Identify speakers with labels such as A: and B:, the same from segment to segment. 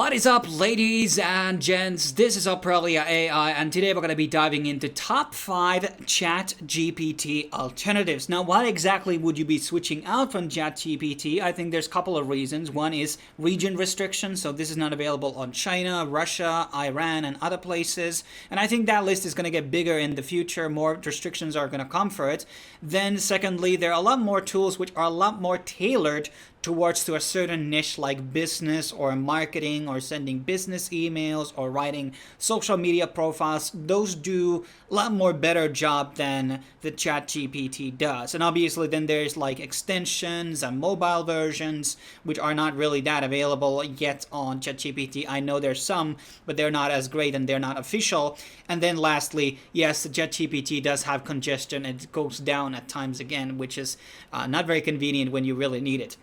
A: What is up, ladies and gents? This is Oprelia AI, and today we're going to be diving into top 5 ChatGPT alternatives. Now, why exactly would you be switching out from ChatGPT? I think there's a couple of reasons. One is region restrictions, so this is not available on China, Russia, Iran, and other places. And I think that list is going to get bigger in the future. More restrictions are going to come for it. Then, secondly, there are a lot more tools which are a lot more tailored towards to a certain niche like business or marketing or sending business emails or writing social media profiles. Those do a lot more better job than the ChatGPT does. And obviously then there's like extensions and mobile versions which are not really that available yet on ChatGPT. I know there's some, but they're not as great and they're not official. And then lastly, yes, the ChatGPT does have congestion. It goes down at times again, which is not very convenient when you really need it.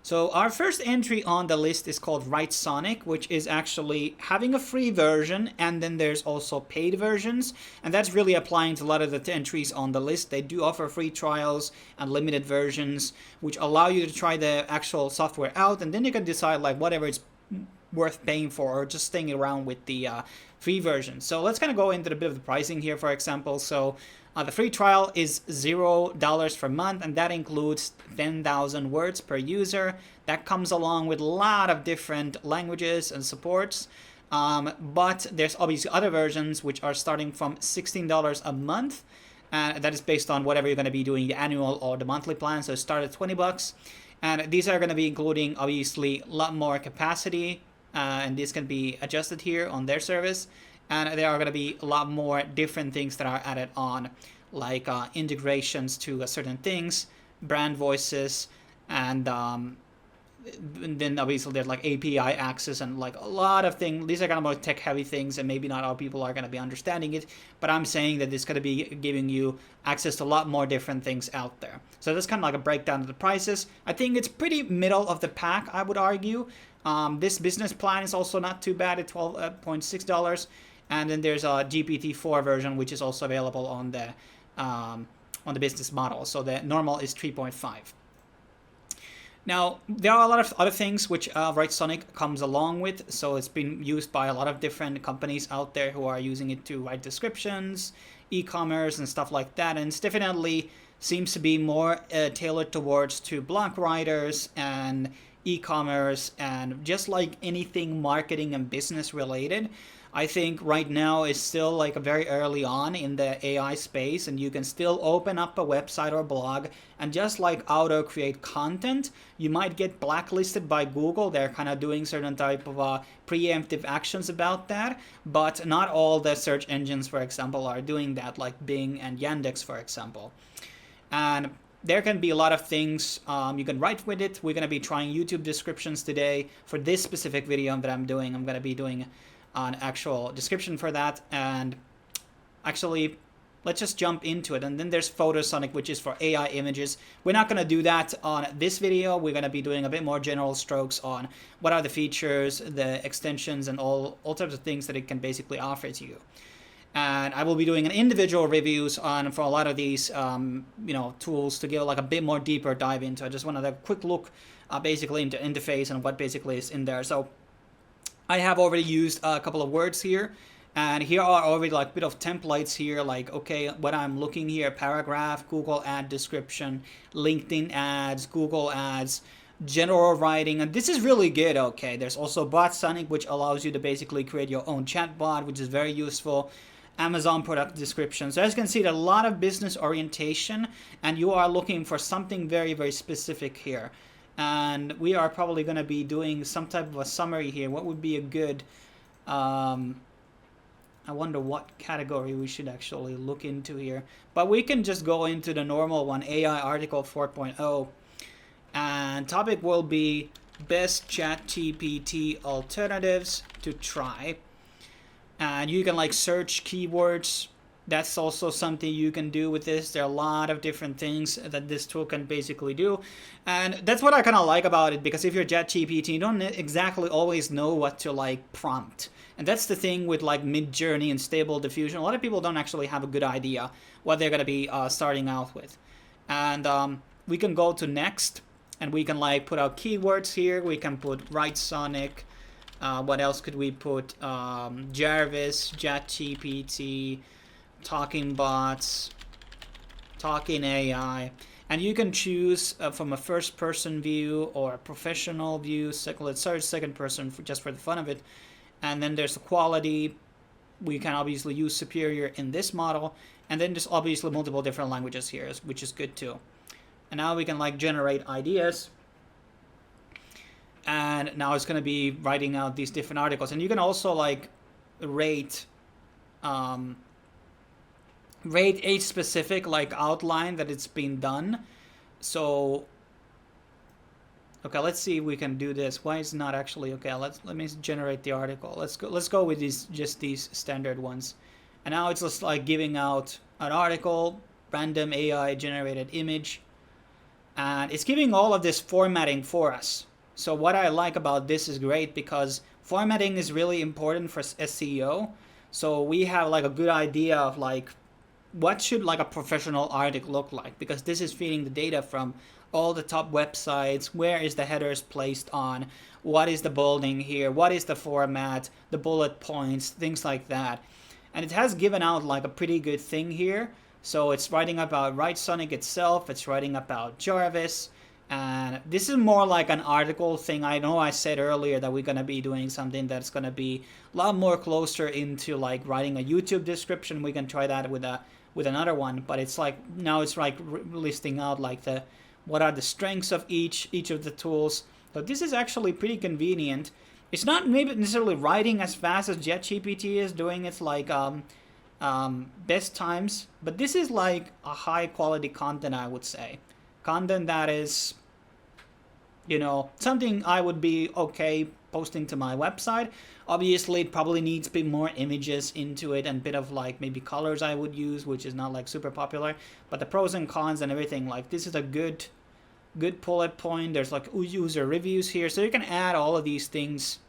A: So our first entry on the list is called WriteSonic, which is actually having a free version, and then there's also paid versions, and that's really applying to a lot of the entries on the list. They do offer free trials and limited versions, which allow you to try the actual software out, and then you can decide like whatever it's worth paying for or just staying around with the free version. So let's kind of go into a bit of the pricing here, for example. So the free trial is $0 per month, and that includes 10,000 words per user. That comes along with a lot of different languages and supports. But there's obviously other versions which are starting from $16 a month. That is based on whatever you're going to be doing, the annual or the monthly plan. So start at $20. And these are going to be including obviously a lot more capacity. And this can be adjusted here on their service. And there are going to be a lot more different things that are added on, like integrations to certain things, brand voices, and then obviously there's like API access and like a lot of things. These are kind of more tech-heavy things, and maybe not all people are going to be understanding it. But I'm saying that it's going to be giving you access to a lot more different things out there. So that's kind of like a breakdown of the prices. I think it's pretty middle of the pack, I would argue. This business plan is also not too bad at $12.6. And then there's a GPT-4 version, which is also available on the business model. So the normal is 3.5. Now, there are a lot of other things which WriteSonic comes along with. So it's been used by a lot of different companies out there who are using it to write descriptions, e-commerce, and stuff like that. And it's definitely seems to be more tailored towards to blog writers and e-commerce and just like anything marketing and business related. I think right now is still like very early on in the AI space, and you can still open up a website or blog and just like auto create content. You might get blacklisted by Google. They're kind of doing certain type of preemptive actions about that, but not all the search engines, for example, are doing that, like Bing and Yandex, for example. And there can be a lot of things you can write with it. We're going to be trying YouTube descriptions today for this specific video that I'm doing. I'm going to be doing an actual description for that, and actually let's just jump into it. And then there's PhotoSonic, which is for AI images. We're not going to do that on this video. We're going to be doing a bit more general strokes on what are the features, the extensions, and all types of things that it can basically offer to you. And I will be doing an individual reviews on for a lot of these tools to give like a bit more deeper dive into. I just wanted a quick look basically into interface and what basically is in there. So I have already used a couple of words here, and here are already like a bit of templates here, like, okay, what I'm looking here, paragraph, Google ad description, LinkedIn ads, Google ads, general writing, and this is really good. Okay, there's also WriteSonic, which allows you to basically create your own chatbot, which is very useful. Amazon product description. So as you can see, there's a lot of business orientation, and you are looking for something very, very specific here. And we are probably going to be doing some type of a summary here. What would be a good, I wonder what category we should actually look into here. But we can just go into the normal one, AI article 4.0. And topic will be best ChatGPT alternatives to try. And you can like search keywords. That's also something you can do with this. There are a lot of different things that this tool can basically do. And that's what I kind of like about it, because if you're ChatGPT, you don't exactly always know what to like prompt. And that's the thing with like Mid-Journey and Stable Diffusion. A lot of people don't actually have a good idea what they're going to be starting out with. And we can go to next, and we can like put out keywords here. We can put WriteSonic What else could we put? Jarvis, ChatGPT, talking bots, talking AI. And you can choose from a first person view or a professional view. Let's start second person just for the fun of it. And then there's the quality. We can obviously use superior in this model. And then there's obviously multiple different languages here, which is good too. And now we can like generate ideas. And now it's going to be writing out these different articles. And you can also like rate a specific like outline that it's been done. So okay, let's see if we can do this. Why is it not actually okay? Let me generate the article. Let's go with these standard ones. And now it's just like giving out an article, random AI generated image, and it's giving all of this formatting for us. So what I like about this is great because formatting is really important for SEO. So we have like a good idea of like what should like a professional article look like, because this is feeding the data from all the top websites. Where is the headers placed on? What is the bolding here? What is the format? The bullet points, things like that. And it has given out like a pretty good thing here. So it's writing about WriteSonic itself. It's writing about Jarvis. And this is more like an article thing. I know I said earlier that we're going to be doing something that's going to be a lot more closer into like writing a YouTube description. We can try that with another one, but it's like now it's like listing out like what are the strengths of each of the tools. So this is actually pretty convenient. It's not maybe necessarily writing as fast as ChatGPT is doing its like best times, but this is like a high quality content, I would say. Content that is, something I would be okay posting to my website. Obviously, it probably needs a bit more images into it and a bit of like maybe colors I would use, which is not like super popular. But the pros and cons and everything, like this is a good bullet point. There's like user reviews here, so you can add all of these things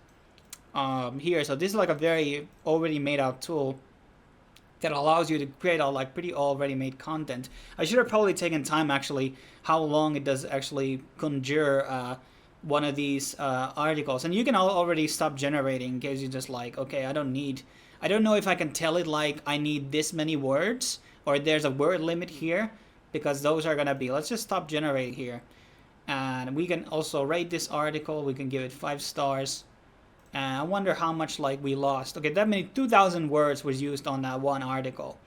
A: here. So this is like a very already made out tool that allows you to create all like pretty already made content. I should have probably taken time actually how long it does actually conjure one of these articles. And you can already stop generating in case you're just like, okay, I don't know if I can tell it like I need this many words or there's a word limit here, because those are gonna be, let's just stop generating here. And we can also rate this article. We can give it 5 stars. And I wonder how much like we lost. Okay, that many 2,000 words was used on that one article.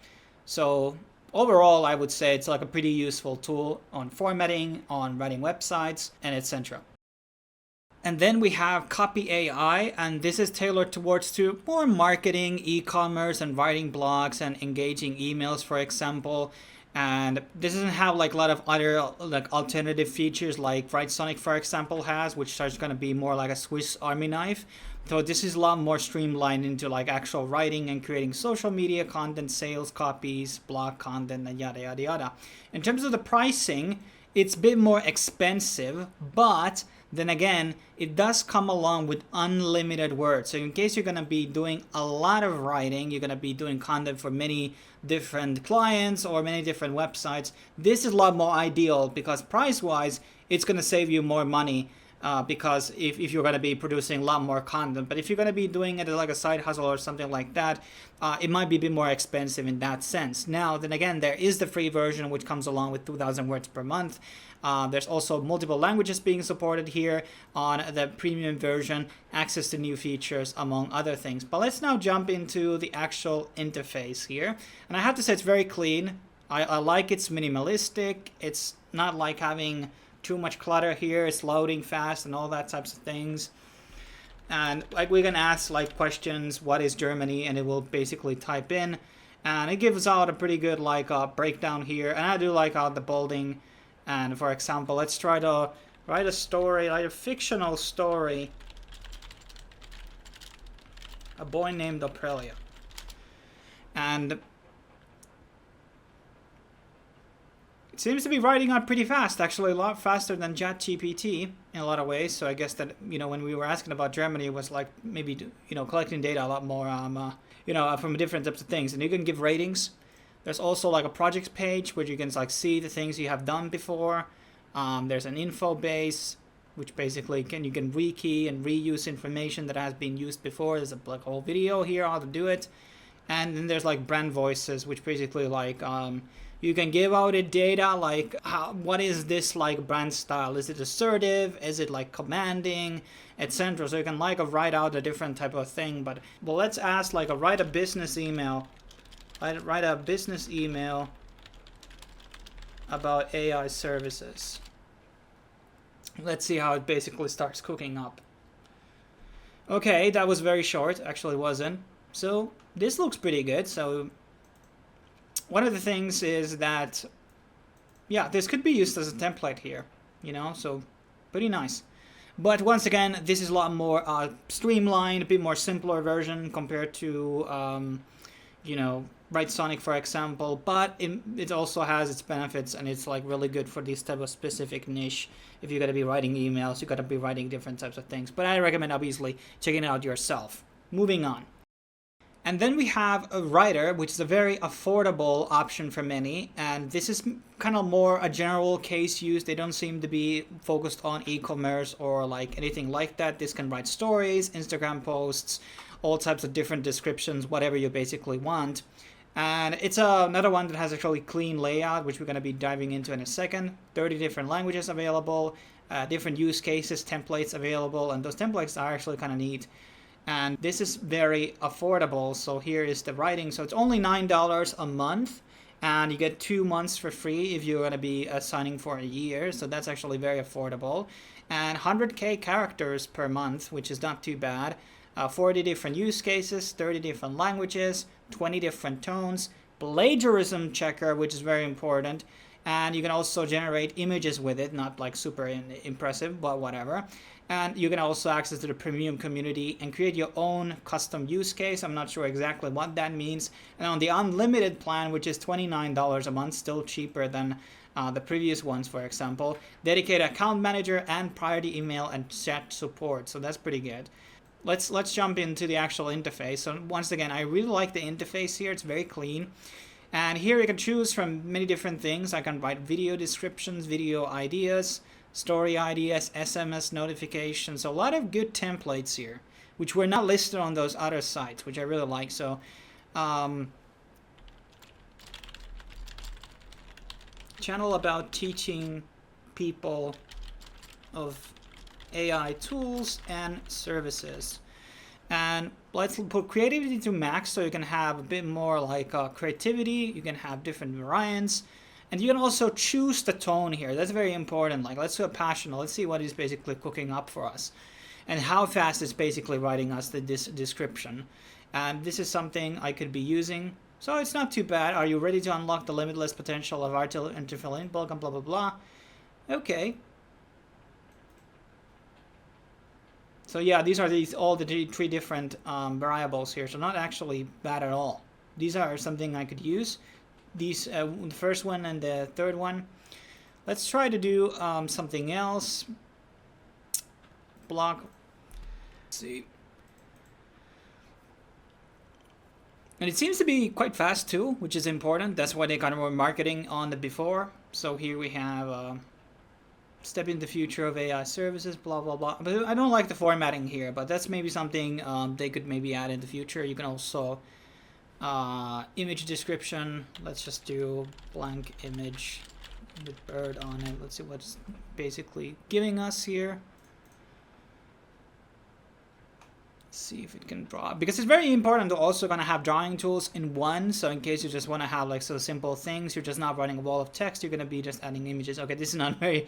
A: So overall, I would say it's like a pretty useful tool on formatting, on writing websites, and etc. And then we have CopyAI, and this is tailored towards more marketing, e-commerce, and writing blogs and engaging emails, for example. And this doesn't have like a lot of other like alternative features like WriteSonic, for example, has, which is going to be more like a Swiss Army knife. So this is a lot more streamlined into like actual writing and creating social media content, sales copies, blog content, and yada yada yada. In terms of the pricing, it's a bit more expensive, but then again, it does come along with unlimited words. So in case you're going to be doing a lot of writing, you're going to be doing content for many different clients or many different websites, this is a lot more ideal because price-wise, it's going to save you more money. Because if you're going to be producing a lot more content, but if you're going to be doing it like a side hustle or something like that, it might be a bit more expensive in that sense. Now, then again, there is the free version, which comes along with 2,000 words per month. There's also multiple languages being supported here on the premium version, access to new features, among other things. But let's now jump into the actual interface here. And I have to say it's very clean. I like it's minimalistic. It's not like having too much clutter here. It's loading fast and all that types of things. And like we can ask like questions, what is Germany, and it will basically type in, and it gives out a pretty good like breakdown here. And I do like the bolding. And for example, let's try to write a story, like a fictional story, a boy named Oprelia. And it seems to be writing out pretty fast, actually a lot faster than ChatGPT in a lot of ways. So I guess that, when we were asking about Germany, it was like maybe, collecting data a lot more, from different types of things. And you can give ratings. There's also like a projects page where you can like see the things you have done before. There's an info base. which basically you can rekey and reuse information that has been used before. There's a whole video here how to do it. And then there's like brand voices, which basically like you can give out a data like what is this like brand style? Is it assertive? Is it like commanding, etc.? So you can like write out a different type of thing. But well, let's ask like write a business email. Write a business email about AI services. Let's see how it basically starts cooking up. Okay, that was very short. Actually, wasn't. So this looks pretty good. So one of the things is that, yeah, this could be used as a template here, you know, so pretty nice. But once again, this is a lot more streamlined, a bit more simpler version compared to, you know, WriteSonic, for example. But it also has its benefits, and it's like really good for this type of specific niche. If you're gonna be writing emails, you gotta be writing different types of things. But I recommend obviously checking it out yourself. Moving on. And then we have a writer, which is a very affordable option for many. And this is kind of more a general case use. They don't seem to be focused on e-commerce or like anything like that. This can write stories, Instagram posts, all types of different descriptions, whatever you basically want. And it's another one that has actually clean layout, which we're going to be diving into in a second. 30 different languages available, different use cases, templates available. And those templates are actually kind of neat. And this is very affordable. So here is the writing. So it's only $9 a month, and you get 2 months for free if you're going to be signing for a year. So that's actually very affordable. And 100K characters per month, which is not too bad. 40 different use cases, 30 different languages, 20 different tones, plagiarism checker, which is very important. And you can also generate images with it, not like super impressive, but whatever. And you can also access to the premium community and create your own custom use case. I'm not sure exactly what that means. And on the unlimited plan, which is $29 a month, still cheaper than the previous ones, for example, dedicated account manager and priority email and chat support. So that's pretty good. Let's jump into the actual interface. So once again, I really like the interface here. It's very clean. And here you can choose from many different things. I can write video descriptions, video ideas, story ideas, SMS notifications. So a lot of good templates here, which were not listed on those other sites, which I really like. So channel about teaching people of AI tools and services. And let's put creativity to max, so you can have a bit more like creativity. You can have different variants, and you can also choose the tone here. That's very important. Like, let's go passionate. Let's see what is basically cooking up for us, and how fast it's basically writing us the description. And this is something I could be using, so it's not too bad. Are you ready to unlock the limitless potential of artificial intelligence? Blah blah blah. Okay. So yeah, these are all the three different variables here. So not actually bad at all. These are something I could use. These the first one and the third one. Let's try to do something else. Block. Let's see. And it seems to be quite fast too, which is important. That's why they kind of were marketing on the before. So here we have step in the future of AI services, blah, blah, blah. But I don't like the formatting here, but that's maybe something they could maybe add in the future. You can also image description. Let's just do blank image with bird on it. Let's see what's basically giving us here. See if it can draw, because it's very important to also gonna have drawing tools in one. So in case you just want to have like so simple things, you're just not writing a wall of text, you're gonna be just adding images. Okay, this is not a very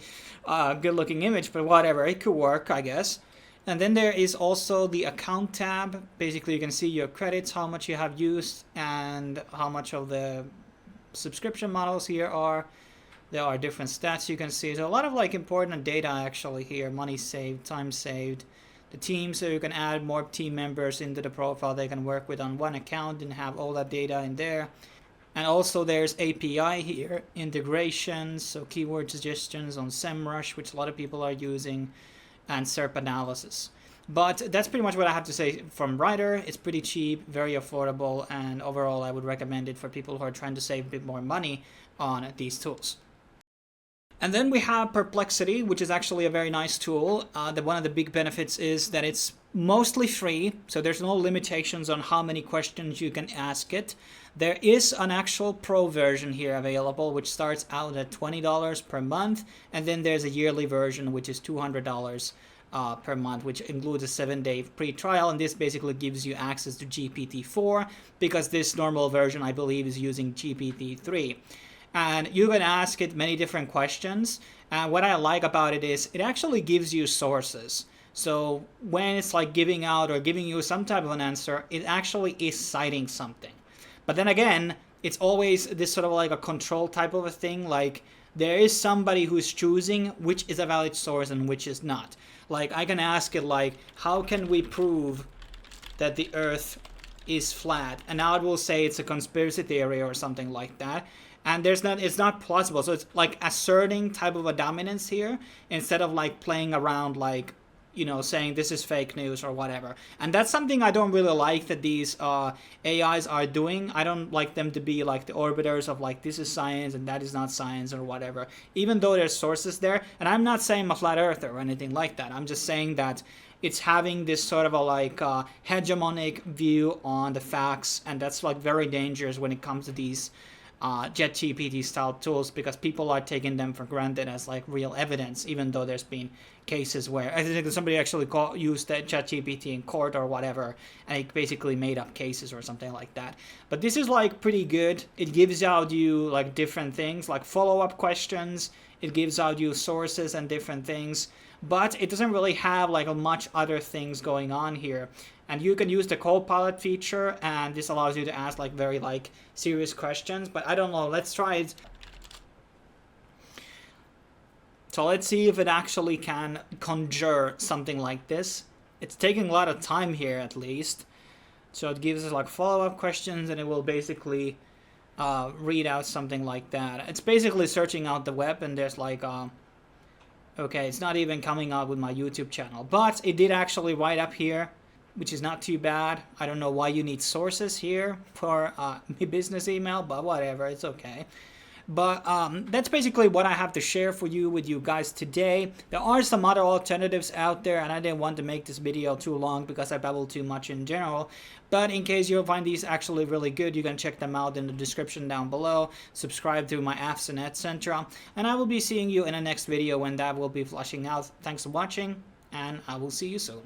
A: good looking image, but whatever, it could work, I guess. And then there is also the account tab. Basically you can see your credits, how much you have used, and how much of the subscription models here are. There are different stats you can see. So a lot of like important data actually here. Money saved, time saved. The team, so you can add more team members into the profile they can work with on one account and have all that data in there. And also there's API here, integrations, so keyword suggestions on SEMrush, which a lot of people are using, and SERP analysis. But that's pretty much what I have to say from Writer. It's pretty cheap, very affordable, and overall I would recommend it for people who are trying to save a bit more money on these tools. And then we have Perplexity, which is actually a very nice tool. One of the big benefits is that it's mostly free, so there's no limitations on how many questions you can ask it. There is an actual pro version here available, which starts out at $20 per month, and then there's a yearly version, which is $200 per month, which includes a 7-day free trial, and this basically gives you access to GPT-4, because this normal version, I believe, is using GPT-3. And you can ask it many different questions. And what I like about it is it actually gives you sources. So when it's like giving out or giving you some type of an answer, it actually is citing something. But then again, it's always this sort of like a control type of a thing. Like there is somebody who's choosing which is a valid source and which is not. Like I can ask it like, how can we prove that the Earth is flat? And now it will say it's a conspiracy theory or something like that. And it's not plausible. So it's like asserting type of a dominance here instead of like playing around like, you know, saying this is fake news or whatever. And that's something I don't really like that these AIs are doing. I don't like them to be like the arbiters of like this is science and that is not science or whatever, even though there's sources there. And I'm not saying I'm a flat earther or anything like that. I'm just saying that it's having this sort of a like hegemonic view on the facts, and that's like very dangerous when it comes to these ChatGPT style tools, because people are taking them for granted as like real evidence, even though there's been cases where I think somebody actually used that ChatGPT in court or whatever, and it basically made up cases or something like that. But this is like pretty good. It gives out you like different things like follow-up questions. It gives out you sources and different things, but it doesn't really have like much other things going on here. And you can use the Copilot feature, and this allows you to ask like very like serious questions. But I don't know, let's try it. So let's see if it actually can conjure something like this. It's taking a lot of time here at least. So it gives us like follow-up questions, and it will basically read out something like that. It's basically searching out the web, and there's like okay, it's not even coming out with my YouTube channel, but it did actually write up here, which is not too bad. I don't know why you need sources here for my business email, but whatever, it's okay. But that's basically what I have to share with you guys today. There are some other alternatives out there, and I didn't want to make this video too long because I babble too much in general. But in case you find these actually really good, you can check them out in the description down below. Subscribe to my apps and etc. And I will be seeing you in the next video when that will be flashing out. Thanks for watching, and I will see you soon.